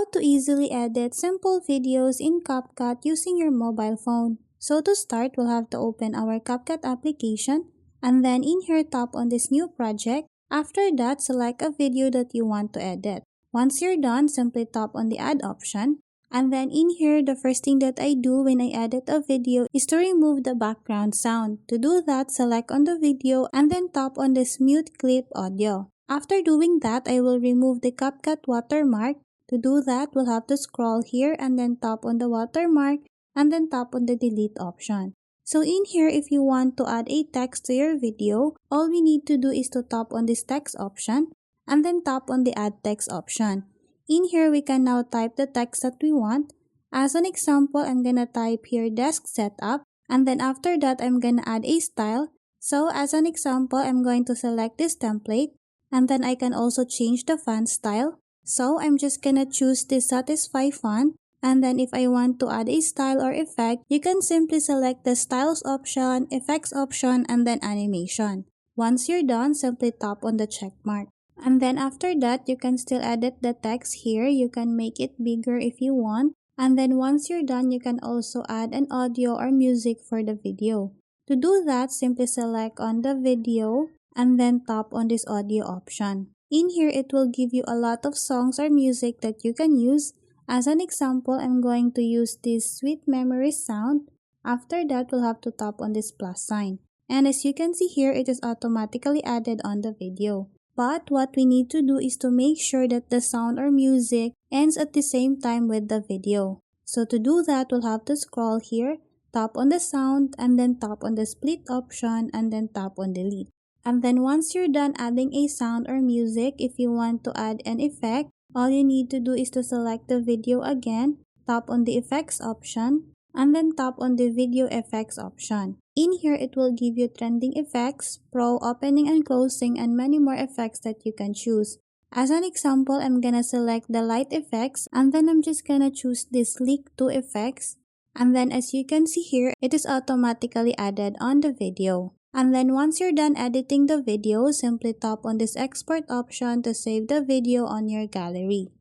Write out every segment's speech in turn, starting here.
How to easily edit simple videos in CapCut using your mobile phone. So to start, we'll have to open our CapCut application and then in here tap on this new project. After that, select a video that you want to edit. Once you're done, simply tap on the add option. And then in here, the first thing that I do when I edit a video is to remove the background sound. To do that, select on the video and then tap on this mute clip audio. After doing that, I will remove the CapCut watermark. To do that, we'll have to scroll here and then tap on the watermark and then tap on the delete option. So in here, if you want to add a text to your video, all we need to do is to tap on this text option and then tap on the add text option. In here, we can now type the text that we want. As an example, I'm gonna type here desk setup and then after that, I'm gonna add a style. So as an example, I'm going to select this template and then I can also change the font style. So I'm just gonna choose this satisfy font and then if I want to add a style or effect, you can simply select the styles option, effects option, and then animation. Once you're done, simply tap on the check mark. And then after that, you can still edit the text here. You can make it bigger if you want. And then once you're done, you can also add an audio or music for the video. To do that, simply select on the video and then tap on this audio option. In here, it will give you a lot of songs or music that you can use. As an example, I'm going to use this Sweet Memories sound. After that, we'll have to tap on this plus sign. And as you can see here, it is automatically added on the video. But what we need to do is to make sure that the sound or music ends at the same time with the video. So to do that, we'll have to scroll here, tap on the sound, and then tap on the split option, and then tap on delete. And then once you're done adding a sound or music, if you want to add an effect, all you need to do is to select the video again, tap on the effects option, and then tap on the video effects option. In here, it will give you trending effects, pro, opening and closing, and many more effects that you can choose. As an example, I'm gonna select the light effects, and then I'm just gonna choose this leak 2 effects. And then as you can see here, it is automatically added on the video. And then once you're done editing the video, simply tap on this export option to save the video on your gallery.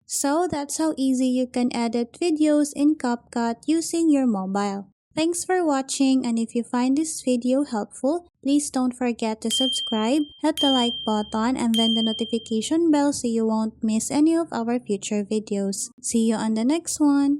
So that's how easy you can edit videos in CapCut using your mobile. Thanks for watching, and if you find this video helpful, please don't forget to subscribe, hit the like button, and then the notification bell so you won't miss any of our future videos. See you on the next one!